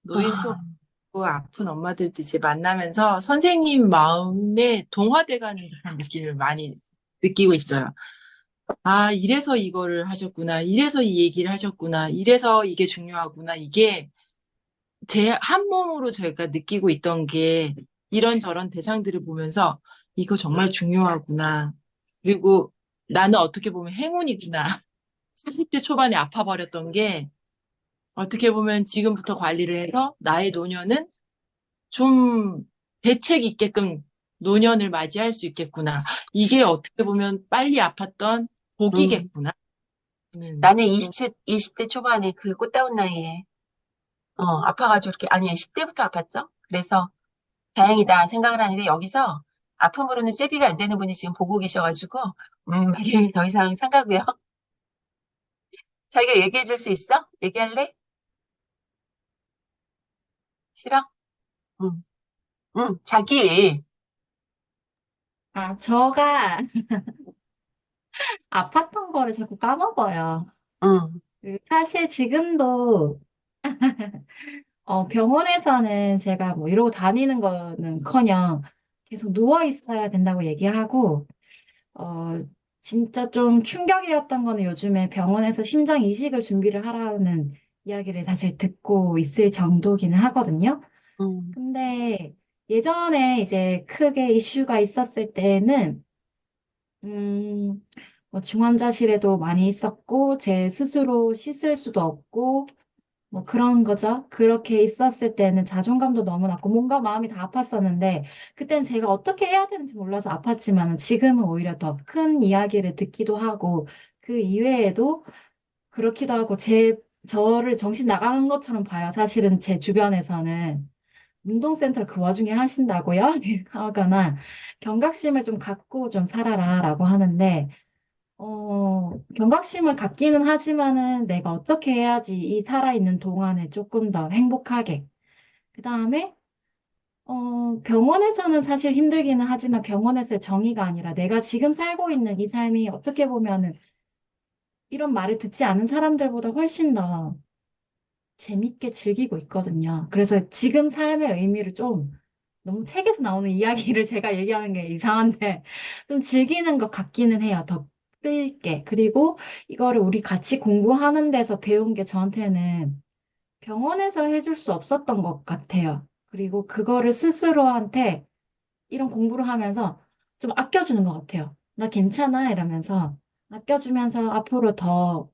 노인 수업 아, 듣고 아픈 엄마들도 이제 만나면서 선생님 마음에 동화돼가는 듯한 느낌을 많이 느끼고 있어요. 아, 이래서 이거를 하셨구나. 이래서 이 얘기를 하셨구나. 이래서 이게 중요하구나. 이게 제 한 몸으로 저희가 느끼고 있던 게 이런저런 대상들을 보면서 이거 정말 중요하구나. 그리고 나는 어떻게 보면 행운이구나. 40대 초반에 아파버렸던 게 어떻게 보면 지금부터 관리를 해서 나의 노년은 좀 대책 있게끔 노년을 맞이할 수 있겠구나. 이게 어떻게 보면 빨리 아팠던 음. 복이겠구나. 나는 좀, 20대 초반에 그 꽃다운 나이에, 아파가지고 이렇게, 아니, 10대부터 아팠죠? 그래서 다행이다 생각을 하는데 여기서 아픔으로는 세비가 안 되는 분이 지금 보고 계셔가지고, 말을 더 이상 삼가고요. 자기가 얘기해 줄 수 있어? 얘기할래? 싫어? 응, 응, 자기. 저가 아팠던 거를 자꾸 까먹어요. 응, 그리고 사실 지금도 병원에서는 제가 뭐 이러고 다니는 거는커녕 계속 누워 있어야 된다고 얘기하고, 어, 진짜 좀 충격이었던 거는 요즘에 병원에서 심장 이식을 준비를 하라는 이야기를 사실 듣고 있을 정도기는 하거든요. 응, 근데 예전에 이제 크게 이슈가 있었을 때는 음, 뭐 중환자실에도 많이 있었고, 제 스스로 씻을 수도 없고, 뭐 그런 거죠. 그렇게 있었을 때는 자존감도 너무 낮고, 뭔가 마음이 다 아팠었는데, 그땐 제가 어떻게 해야 되는지 몰라서 아팠지만, 지금은 오히려 더 큰 이야기를 듣기도 하고, 그 이외에도 그렇기도 하고, 저를 정신 나간 것처럼 봐요. 사실은 제 주변에서는. 운동센터를 그 와중에 하신다고요? 하거나, 경각심을 좀 갖고 좀 살아라 라고 하는데, 경각심을 갖기는 하지만은 내가 어떻게 해야지 이 살아있는 동안에 조금 더 행복하게. 그 다음에, 병원에서는 사실 힘들기는 하지만 병원에서의 정의가 아니라 내가 지금 살고 있는 이 삶이 어떻게 보면은 이런 말을 듣지 않은 사람들보다 훨씬 더 재밌게 즐기고 있거든요. 그래서 지금 삶의 의미를 좀 너무 책에서 나오는 이야기를 제가 얘기하는 게 이상한데 좀 즐기는 것 같기는 해요. 더 끌게. 그리고 이거를 우리 같이 공부하는 데서 배운 게 저한테는 병원에서 해줄 수 없었던 것 같아요. 그리고 그거를 스스로한테 이런 공부를 하면서 좀 아껴주는 것 같아요. 나 괜찮아? 이러면서 아껴주면서 앞으로 더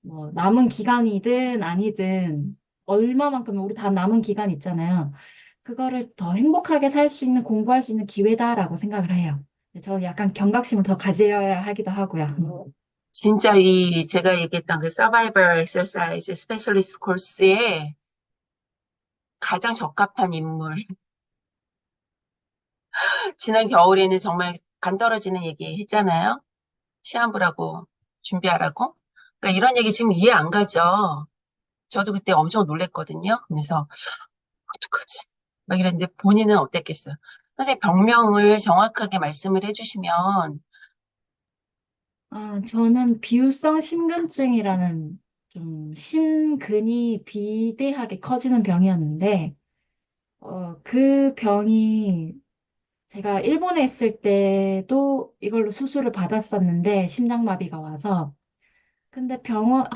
뭐 남은 기간이든 아니든 얼마만큼 우리 다 남은 기간 있잖아요. 그거를 더 행복하게 살 수 있는 공부할 수 있는 기회다라고 생각을 해요. 저 약간 경각심을 더 가져야 하기도 하고요. 진짜 제가 얘기했던 그 서바이벌 엑서사이즈 스페셜리스트 코र्스에 가장 적합한 인물. 지난 겨울에는 정말 간 떨어지는 얘기 했잖아요. 시한부라고 준비하라고. 그러니까 이런 얘기 지금 이해 안 가죠. 저도 그때 엄청 놀랬거든요. 그래서 어떡하지? 막 이랬는데 본인은 어땠겠어요? 선생님 병명을 정확하게 말씀을 해주시면 저는 비유성 심근증이라는 좀 심근이 비대하게 커지는 병이었는데, 그 병이 제가 일본에 있을 때도 이걸로 수술을 받았었는데, 심장마비가 와서. 근데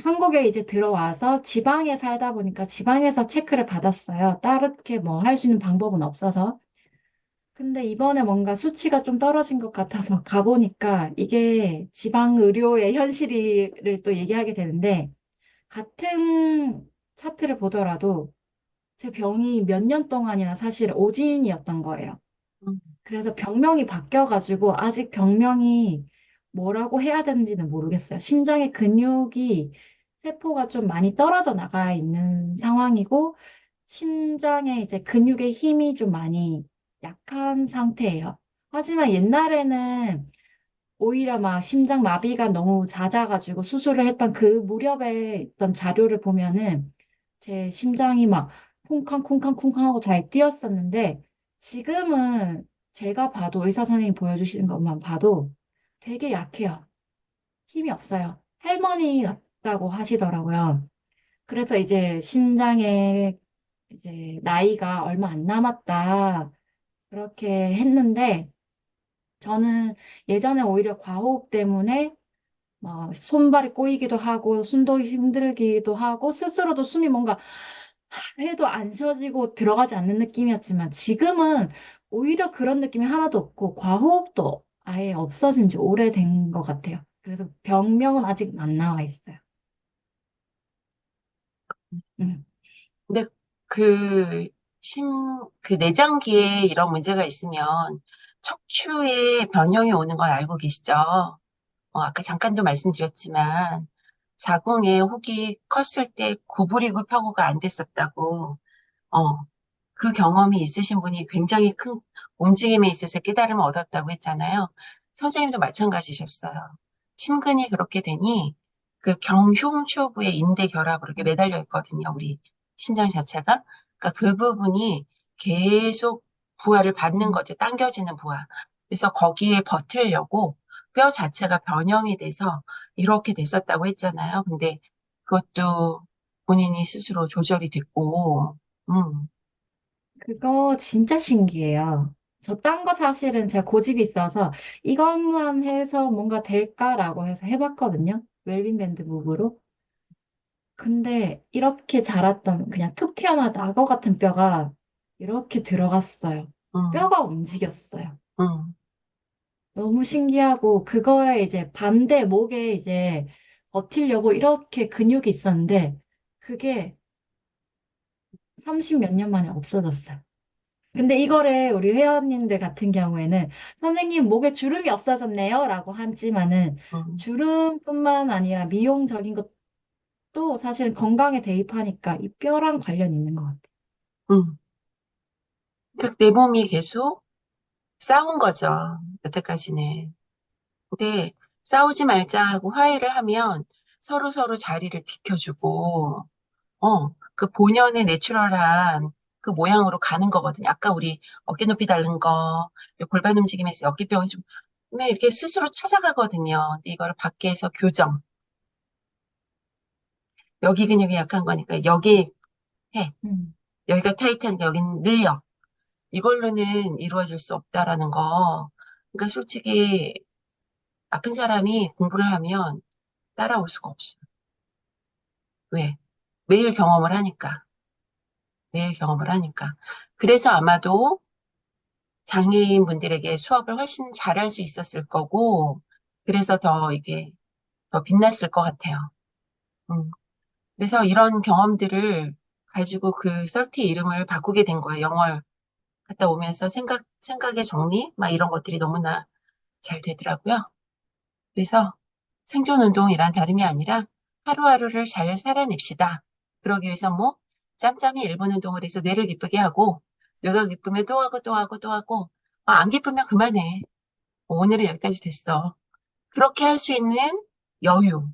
한국에 이제 들어와서 지방에 살다 보니까 지방에서 체크를 받았어요. 다르게 뭐 할 수 있는 방법은 없어서. 근데 이번에 뭔가 수치가 좀 떨어진 것 같아서 가보니까 이게 지방 의료의 현실을 또 얘기하게 되는데, 같은 차트를 보더라도 제 병이 몇 년 동안이나 사실 오진이었던 거예요. 음, 그래서 병명이 바뀌어가지고 아직 병명이 뭐라고 해야 되는지는 모르겠어요. 심장의 근육이 세포가 좀 많이 떨어져 나가 있는 상황이고 심장에 이제 근육의 힘이 좀 많이 약한 상태예요. 하지만 옛날에는 오히려 막 심장 마비가 너무 잦아가지고 수술을 했던 그 무렵에 있던 자료를 보면은 제 심장이 막 쿵쾅쿵쾅쿵쾅 하고 잘 뛰었었는데 지금은 제가 봐도 의사 선생님 보여주시는 것만 봐도 되게 약해요. 힘이 없어요. 할머니 같다고 하시더라고요. 그래서 이제 심장에 이제 나이가 얼마 안 남았다. 그렇게 했는데 저는 예전에 오히려 과호흡 때문에 손발이 꼬이기도 하고 숨도 힘들기도 하고 스스로도 숨이 뭔가 해도 안 쉬어지고 들어가지 않는 느낌이었지만 지금은 오히려 그런 느낌이 하나도 없고 과호흡도 아예 없어진 지 오래된 것 같아요. 그래서 병명은 아직 안 나와 있어요. 음. 근데 그 심, 그 내장기에 이런 문제가 있으면 척추에 변형이 오는 건 알고 계시죠? 아까 잠깐도 말씀드렸지만 자궁에 혹이 컸을 때 구부리고 펴고가 안 됐었다고. 어, 그 경험이 있으신 분이 굉장히 큰 움직임에 있어서 깨달음을 얻었다고 했잖아요. 선생님도 마찬가지셨어요. 심근이 그렇게 되니 그 경흉추부의 인대 결합으로 이렇게 매달려 있거든요. 우리 심장 자체가. 그러니까 그 부분이 계속 부하를 받는 음. 거죠. 당겨지는 부하. 그래서 거기에 버티려고 뼈 자체가 변형이 돼서 이렇게 됐었다고 했잖아요. 근데 그것도 본인이 스스로 조절이 됐고, 음. 그거 진짜 신기해요. 저 딴 거 사실은 제가 고집이 있어서 이것만 해서 뭔가 될까라고 해서 해봤거든요. 웰빙 밴드 무브로. 근데 이렇게 자랐던 그냥 툭 튀어나온 악어 같은 뼈가 이렇게 들어갔어요. 음, 뼈가 움직였어요. 음, 너무 신기하고 그거에 이제 반대 목에 이제 버티려고 이렇게 근육이 있었는데 그게 30 몇 년 만에 없어졌어요. 근데 이거를 우리 회원님들 같은 경우에는 선생님 목에 주름이 없어졌네요 라고 하지만은 음, 주름뿐만 아니라 미용적인 것도 사실 건강에 대입하니까 이 뼈랑 관련 있는 것 같아요. 음. 그러니까 내 몸이 계속 싸운 거죠. 여태까지는. 근데 싸우지 말자 하고 화해를 하면 서로 서로 자리를 비켜주고, 그 본연의 내추럴한 그 모양으로 가는 거거든요. 아까 우리 어깨 높이 다른 거, 그리고 골반 움직임에서 어깨병이 좀, 그냥 이렇게 스스로 찾아가거든요. 근데 이거를 밖에서 교정. 여기 근육이 약한 거니까 여기 해. 음. 여기가 타이트하니까 여긴 늘려. 이걸로는 이루어질 수 없다라는 거. 그러니까 솔직히 아픈 사람이 공부를 하면 따라올 수가 없어요. 왜? 매일 경험을 하니까. 매일 경험을 하니까. 그래서 아마도 장애인분들에게 수업을 훨씬 잘할 수 있었을 거고, 그래서 더 이게 더 빛났을 것 같아요. 음. 그래서 이런 경험들을 가지고 그 썰티의 이름을 바꾸게 된 거예요. 영월 갔다 오면서 생각의 정리? 막 이런 것들이 너무나 잘 되더라고요. 그래서 생존 운동이란 다름이 아니라 하루하루를 잘 살아냅시다. 그러기 위해서 뭐 짬짬이 1분 운동을 해서 뇌를 기쁘게 하고 뇌가 기쁘면 또 하고 또 하고 또 하고 안 기쁘면 그만해. 오늘은 여기까지 됐어. 그렇게 할 수 있는 여유.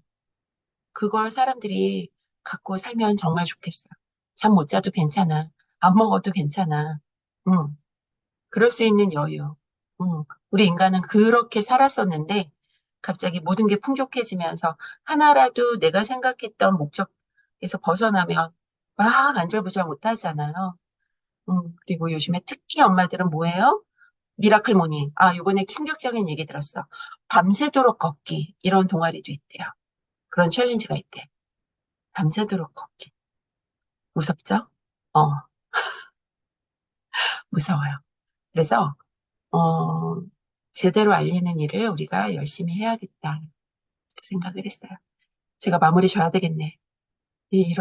그걸 사람들이 갖고 살면 정말 좋겠어요. 잠 못 자도 괜찮아. 안 먹어도 괜찮아. 응. 그럴 수 있는 여유. 우리 인간은 그렇게 살았었는데 갑자기 모든 게 풍족해지면서 하나라도 내가 생각했던 목적에서 벗어나면 막 안절부절 못하잖아요. 그리고 요즘에 특히 엄마들은 뭐예요? 미라클 모닝. 아, 요번에 충격적인 얘기 들었어. 밤새도록 걷기. 이런 동아리도 있대요. 그런 챌린지가 있대. 밤새도록 걷기. 무섭죠? 어, 무서워요. 그래서 어, 제대로 알리는 일을 우리가 열심히 해야겠다 생각을 했어요. 제가 마무리 져야 되겠네. 이